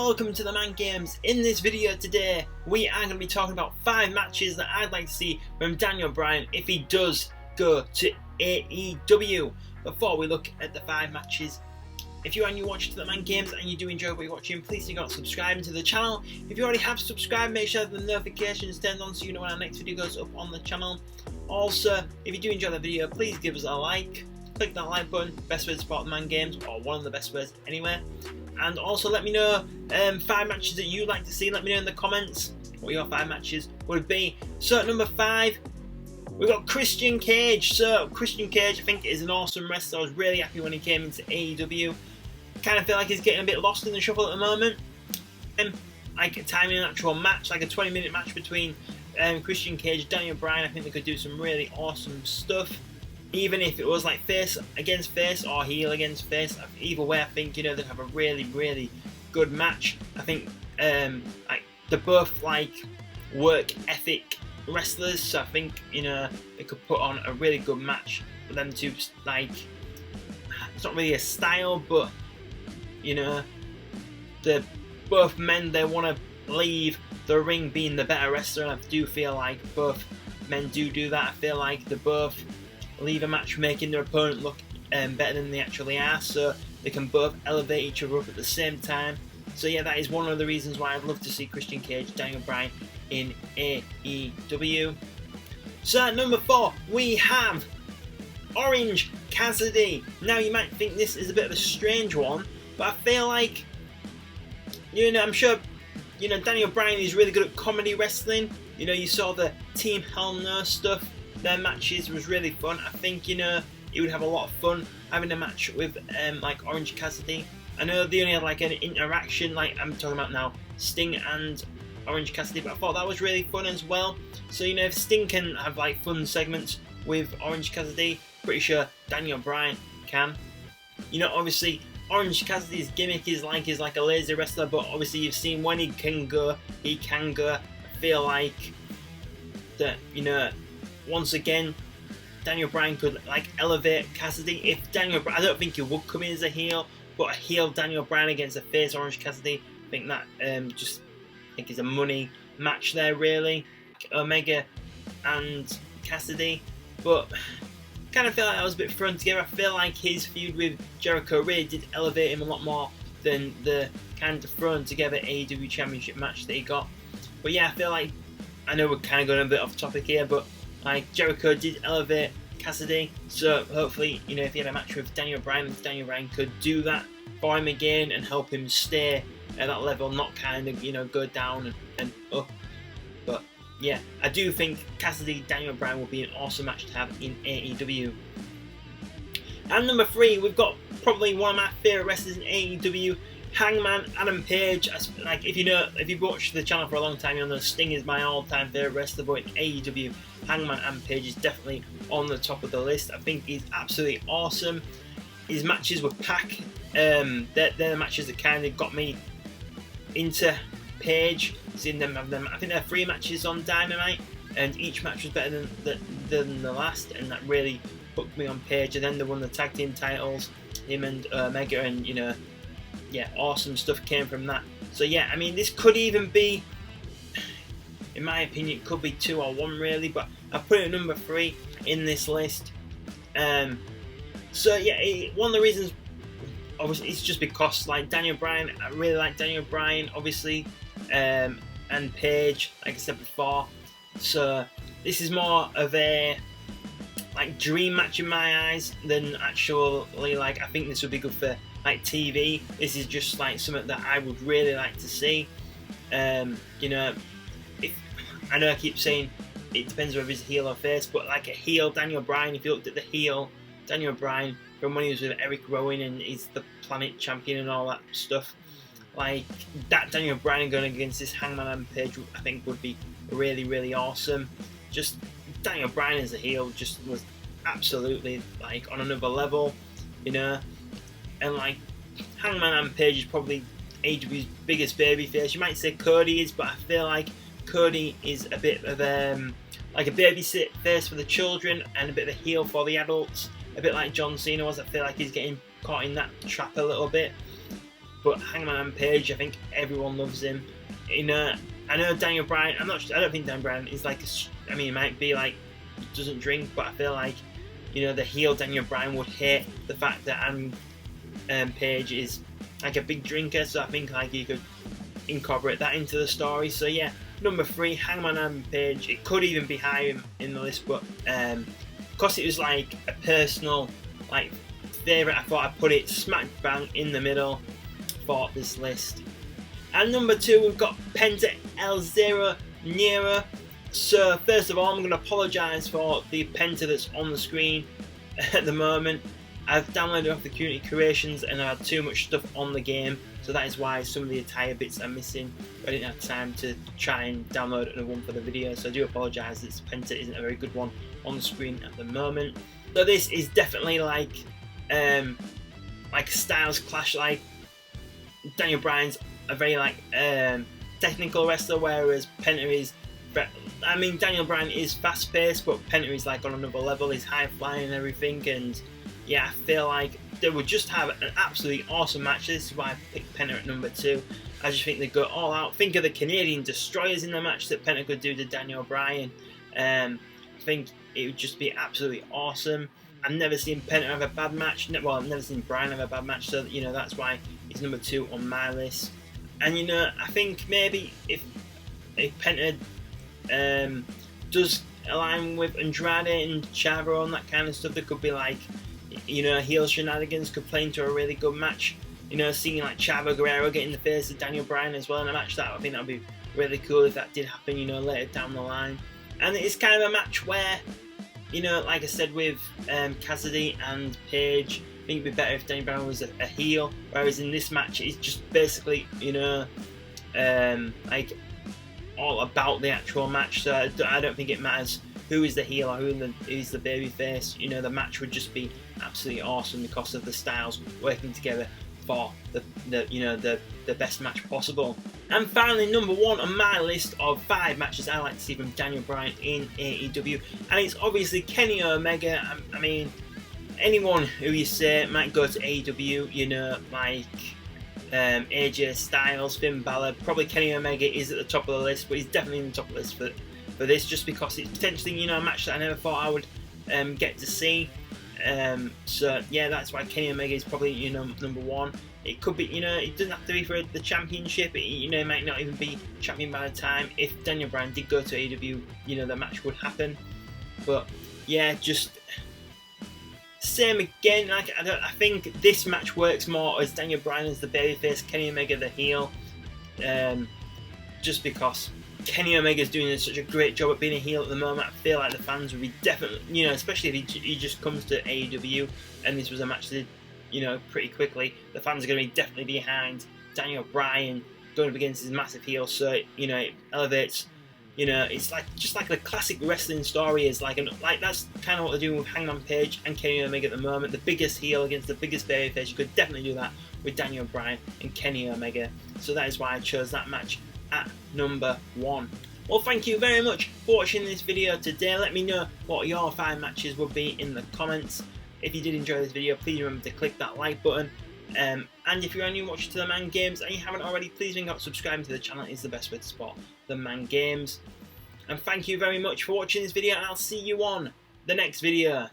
welcome to TheMan Games. In this video today, we are going to be talking about 5 matches that I'd like to see from Daniel Bryan if he does go to AEW. Before we look at the 5 matches, if you are new watching to TheMan Games and you do enjoy what you're watching, please do not subscribe to the channel. If you already have subscribed, make sure the notifications turned on so you know when our next video goes up on the channel. Also, if you do enjoy the video, please give us a like. Click that like button, best way to support TheMan Games, or one of the best ways anywhere. And also let me know 5 matches that you'd like to see. Let me know in the comments what your 5 matches would be. So at number 5, we've got Christian Cage. So Christian Cage, I think, is an awesome wrestler. I was really happy when he came into AEW. Kind of feel like he's getting a bit lost in the shuffle at the moment. Like timing an actual match, like a 20-minute match between Christian Cage and Daniel Bryan, I think they could do some really awesome stuff. Even if it was like face against face or heel against face, either way, I think they'd have a really good match. I think like they're both like work ethic wrestlers, so I think they could put on a really good match for them to like. It's not really a style, but they're both men. They want to leave the ring being the better wrestler, and I do feel like both men do that. I feel like they both leave a match making their opponent look better than they actually are, so they can both elevate each other up at the same time. So yeah, that is one of the reasons why I'd love to see Christian Cage, Daniel Bryan in AEW. So at number 4, we have Orange Cassidy. Now you might think this is a bit of a strange one, but I feel like, I'm sure, Daniel Bryan is really good at comedy wrestling. You saw the Team Hell No stuff. Their matches was really fun. I think he would have a lot of fun having a match with like Orange Cassidy. I know they only had like an interaction, like I'm talking about now, Sting and Orange Cassidy, but I thought that was really fun as well. So if Sting can have like fun segments with Orange Cassidy, pretty sure Daniel Bryan can. Obviously Orange Cassidy's gimmick is like a lazy wrestler, but obviously you've seen when he can go. I feel like that once again, Daniel Bryan could like elevate Cassidy. If Daniel Bryan, I don't think he would come in as a heel, but a heel Daniel Bryan against a face Orange Cassidy, I think that I think is a money match there really. Omega and Cassidy, but kind of feel like that was a bit thrown together. I feel like his feud with Jericho really did elevate him a lot more than the kind of thrown together AEW Championship match that he got. But yeah, I feel like, I know we're kind of going a bit off topic here, but like Jericho did elevate Cassidy, so hopefully if he had a match with Daniel Bryan could do that for him again and help him stay at that level, not kind of go down and up. But yeah, I do think Cassidy Daniel Bryan will be an awesome match to have in AEW. And number 3, we've got probably one of my favourite wrestlers in AEW, Hangman Adam Page. Like if you've watched the channel for a long time, you know Sting is my all-time favourite wrestler, but in AEW, Hangman Adam Page is definitely on the top of the list. I think he's absolutely awesome. His matches were packed. They're the matches that kind of got me into Page. Seeing them have them, I think there are 3 matches on Dynamite, and each match was better than the last, and that really hooked me on Page. And then they won the tag team titles, him and Omega, and yeah, awesome stuff came from that. So yeah, I mean, this could even be, in my opinion, it could be 2 or 1 really, but I put it at number 3 in this list. So yeah, one of the reasons, obviously, it's just because like Daniel Bryan, I really like Daniel Bryan, obviously, and Page, like I said before. So this is more of a like dream match in my eyes than actually like I think this would be good for like TV. This is just like something that I would really like to see. If I know I keep saying it depends whether he's heel or face, but like a heel Daniel Bryan, if you looked at the heel Daniel Bryan from when he was with Eric Rowan and he's the Planet Champion and all that stuff, like that Daniel Bryan going against this Hangman Adam Page, I think would be really awesome. Just Daniel Bryan as a heel just was absolutely like on another level, and like Hangman Adam Page is probably AEW's biggest babyface. You might say Cody is, but I feel like Cody is a bit of like a baby face for the children and a bit of a heel for the adults, a bit like John Cena was. I feel like he's getting caught in that trap a little bit. but Hangman Page, I think everyone loves him. You know, I know Daniel Bryan. I don't think Daniel Bryan is like. I mean, he might be like doesn't drink, but I feel like, you know, the heel Daniel Bryan would hate the fact that Page is like a big drinker. So I think like you could incorporate that into the story. So yeah, number 3, Hangman Page. It could even be higher in the list, but because it was like a personal like favourite, I thought I'd put it smack bang in the middle for this list. And number 2, we've got Penta El Zero Nero. So first of all, I'm going to apologise for the Penta that's on the screen at the moment. I've downloaded off the Community Creations and I had too much stuff on the game, so that is why some of the attire bits are missing. I didn't have time to try and download another one for the video, so I do apologise. This Penta isn't a very good one on the screen at the moment. So this is definitely like a styles clash. Like Daniel Bryan's a very like technical wrestler, whereas Penta is. I mean, Daniel Bryan is fast paced, but Penta is like on another level. He's high flying and everything, and yeah, I feel like they would just have an absolutely awesome match. This is why I picked Penta at number 2. I just think they go all out. Think of the Canadian destroyers in the match that Penta could do to Daniel Bryan. I think it would just be absolutely awesome. I've never seen Penta have a bad match. Well, I've never seen Bryan have a bad match, so you know that's why he's number 2 on my list. And you know, I think maybe if Penta does align with Andrade and Chavo and that kind of stuff, there could be like, you know, heel shenanigans could play into a really good match. You know, seeing like Chavo Guerrero get in the face of Daniel Bryan as well in a match, that I think that would be really cool if that did happen, you know, later down the line. And it's kind of a match where, you know, like I said with Cassidy and Page, I think it'd be better if Daniel Bryan was a heel, whereas in this match it's just basically, you know, like all about the actual match. So I don't think it matters who is the heel or who is the babyface. You know, the match would just be absolutely awesome because of the styles working together for the best match possible. And finally, number 1 on my list of 5 matches I like to see from Daniel Bryan in AEW, and it's obviously Kenny Omega. I mean, anyone who you say might go to AEW, you know, like AJ Styles, Finn Balor, probably Kenny Omega is at the top of the list, but he's definitely in the top of the list for this, just because it's potentially, you know, a match that I never thought I would get to see. So yeah, that's why Kenny Omega is probably, you know, number 1. It could be, you know, it doesn't have to be for the championship. You know, it might not even be champion by the time. If Daniel Bryan did go to AEW, you know, the match would happen. But yeah, just same again. Like I think this match works more as Daniel Bryan as the babyface, Kenny Omega the heel. Just because Kenny Omega is doing such a great job at being a heel at the moment, I feel like the fans would be definitely, you know, especially if he just comes to AEW and this was a match that did, you know, pretty quickly, the fans are going to be definitely behind Daniel Bryan going up against his massive heel. So you know, it elevates. You know, it's like just like the classic wrestling story is like that's kind of what they're doing with Hangman Page and Kenny Omega at the moment. The biggest heel against the biggest babyface. You could definitely do that with Daniel Bryan and Kenny Omega. So that is why I chose that match at number 1. Well, thank you very much for watching this video today. Let me know what your 5 matches would be in the comments. If you did enjoy this video, please remember to click that like button. And if you're a new watcher to TheMan Games and you haven't already, please ring up subscribing to the channel. It's the best way to support TheMan Games. And thank you very much for watching this video, and I'll see you on the next video.